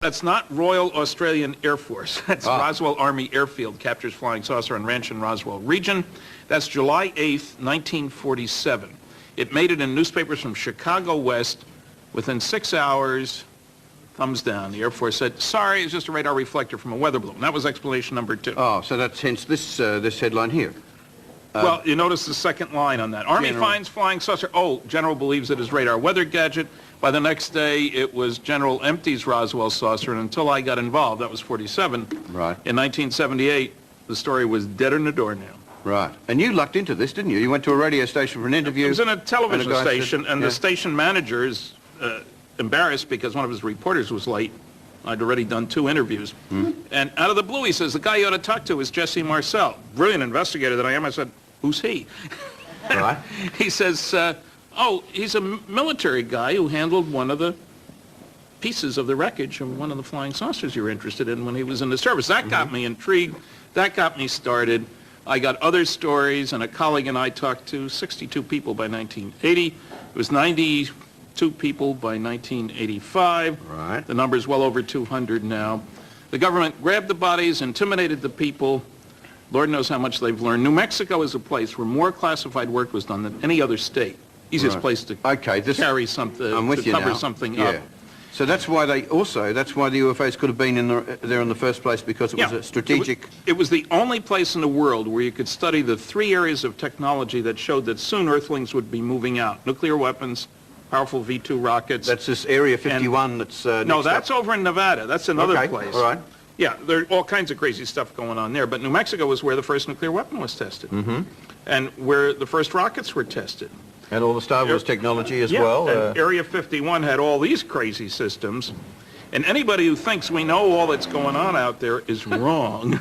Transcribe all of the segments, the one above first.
That's not Royal Australian Air Force. That's Roswell Army Airfield captures flying saucer on ranch in Roswell region. That's July 8th, 1947. It made it in newspapers from Chicago West. Within 6 hours, thumbs down. The Air Force said, sorry, it's just a radar reflector from a weather balloon. That was explanation number 2. Oh, so that's hence this headline here. Well, you notice the second line on that. Army General finds flying saucer. Oh, General believes it is radar weather gadget. By the next day, it was General empties Roswell saucer, and until I got involved, that was 47. Right. In 1978, the story was dead in the doornail. Right. And you lucked into this, didn't you? You went to a radio station for an interview. It was in a television station, and the station manager is embarrassed because one of his reporters was late. I'd already done 2 interviews. And out of the blue, he says, the guy you ought to talk to is Jesse Marcel. Brilliant investigator that I am. I said, who's he? Right. He says, oh, he's a military guy who handled one of the pieces of the wreckage of one of the flying saucers you were interested in when he was in the service. That got me intrigued. That got me started. I got other stories, and a colleague and I talked to 62 people by 1980. It was 92 people by 1985. Right. The number's well over 200 now. The government grabbed the bodies, intimidated the people. Lord knows how much they've learned. New Mexico is a place where more classified work was done than any other state. Easiest place to carry something, I'm with to you cover now. something up. So that's why that's why the UFOs could have been there in the first place, because it was a strategic... It was the only place in the world where you could study the 3 areas of technology that showed that soon Earthlings would be moving out. Nuclear weapons, powerful V-2 rockets. That's this Area 51 that's... no, that's over in Nevada. That's another place. All right. Yeah, there are all kinds of crazy stuff going on there. But New Mexico was where the first nuclear weapon was tested. And where the first rockets were tested. And all the Star Wars technology as well. And Area 51 had all these crazy systems. And anybody who thinks we know all that's going on out there is wrong.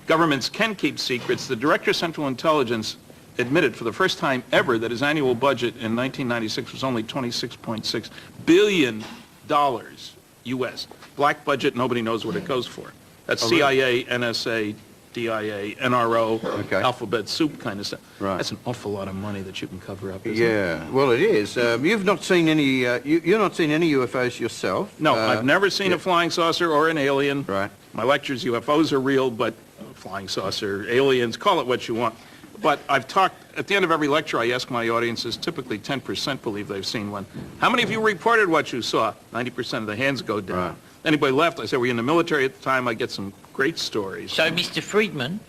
Governments can keep secrets. The Director of Central Intelligence admitted for the first time ever that his annual budget in 1996 was only $26.6 billion U.S. Black budget, nobody knows what it goes for. That's CIA, NSA, DIA, NRO, alphabet soup kind of stuff. Right. That's an awful lot of money that you can cover up, isn't it? Well, it is. You've not seen any, you've not seen any UFOs yourself? No, I've never seen a flying saucer or an alien. Right. My lectures, UFOs are real, but flying saucer, aliens, call it what you want. But I've talked, at the end of every lecture, I ask my audiences, typically 10% believe they've seen one. How many of you reported what you saw? 90% of the hands go down. Right. Anybody left? I said, were you in the military at the time? I get some great stories. So, Mr. Friedman,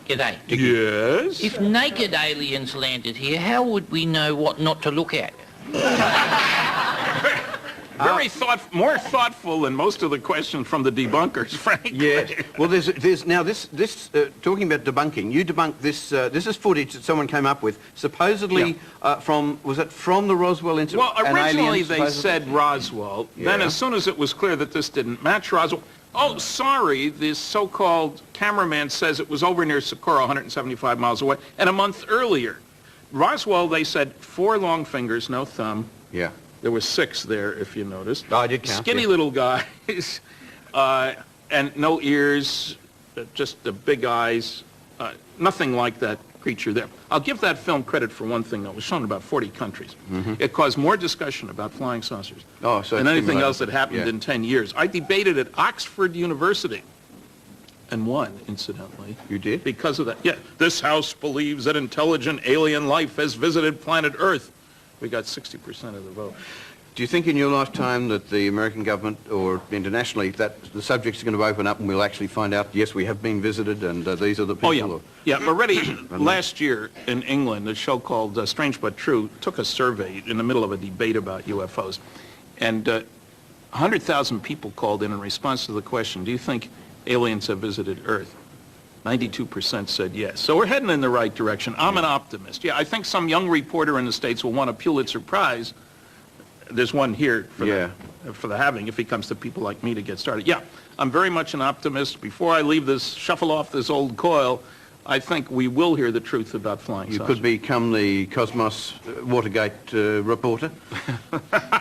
g'day. Yes? If naked aliens landed here, how would we know what not to look at? Very more thoughtful than most of the questions from the debunkers, frankly. Yes. Well, there's now this talking about debunking. You debunked this. This is footage that someone came up with, supposedly from the Roswell incident. Well, originally they said Roswell. Then, as soon as it was clear that this didn't match Roswell, oh, sorry, this so-called cameraman says it was over near Socorro, 175 miles away, and a month earlier. Roswell, they said 4 long fingers, no thumb. Yeah. There were 6 there, if you noticed. Oh, I did count. Skinny little guys, and no ears, just the big eyes. Nothing like that creature there. I'll give that film credit for one thing, though. It was shown in about 40 countries. It caused more discussion about flying saucers than anything else that happened in 10 years. I debated at Oxford University, and won, incidentally. You did? Because of that. Yeah. This house believes that intelligent alien life has visited planet Earth. We got 60% of the vote. Do you think in your lifetime that the American government or internationally that the subjects are going to open up and we'll actually find out, yes, we have been visited and these are the people? Oh, yeah. Yeah, already last year in England, a show called Strange But True took a survey in the middle of a debate about UFOs. And 100,000 people called in response to the question, do you think aliens have visited Earth? 92% said yes. So we're heading in the right direction. I'm an optimist. Yeah, I think some young reporter in the States will want a Pulitzer Prize. There's one here for the having if he comes to people like me to get started. Yeah, I'm very much an optimist. Before I leave this, shuffle off this old coil, I think we will hear the truth about flying saucers. You could become the Cosmos Watergate reporter.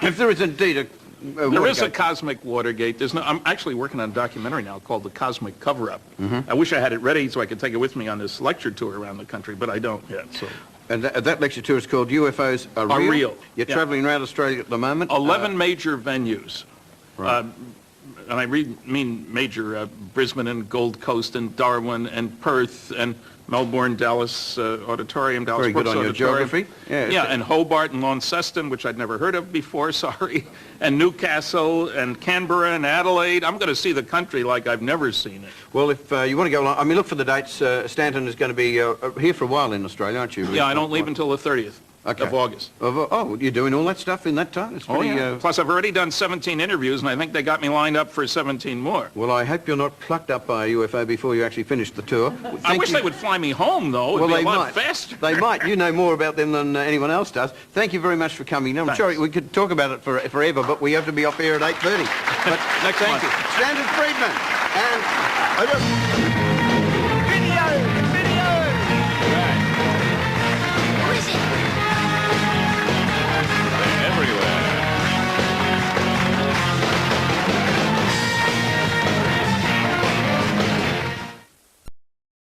If there is indeed a there is a cosmic Watergate. I'm actually working on a documentary now called The Cosmic Cover-Up. I wish I had it ready so I could take it with me on this lecture tour around the country, but I don't yet. So. And that lecture tour is called UFOs Are Real? You're traveling around Australia at the moment? 11 major venues. Right. and I mean major, Brisbane and Gold Coast and Darwin and Perth and Melbourne, Dallas Auditorium, Dallas Very good Brooks on your Auditorium. geography. Yeah, and Hobart and Launceston, which I'd never heard of before, sorry, and Newcastle and Canberra and Adelaide. I'm going to see the country like I've never seen it. Well, if you want to go along, I mean, look for the dates. Stanton is going to be here for a while in Australia, aren't you? Yeah, I don't leave until the 30th of August. Oh, you're doing all that stuff in that time? It's pretty, Plus, I've already done 17 interviews, and I think they got me lined up for 17 more. Well, I hope you're not plucked up by a UFO before you actually finish the tour. I wish they would fly me home, though. It'd Well, be they a lot might. faster. They might. You know more about them than anyone else does. Thank you very much for coming. I'm Thanks. sure we could talk about it forever, but we have to be off here at 8:30. But Next thank month. you. Standard Friedman. And...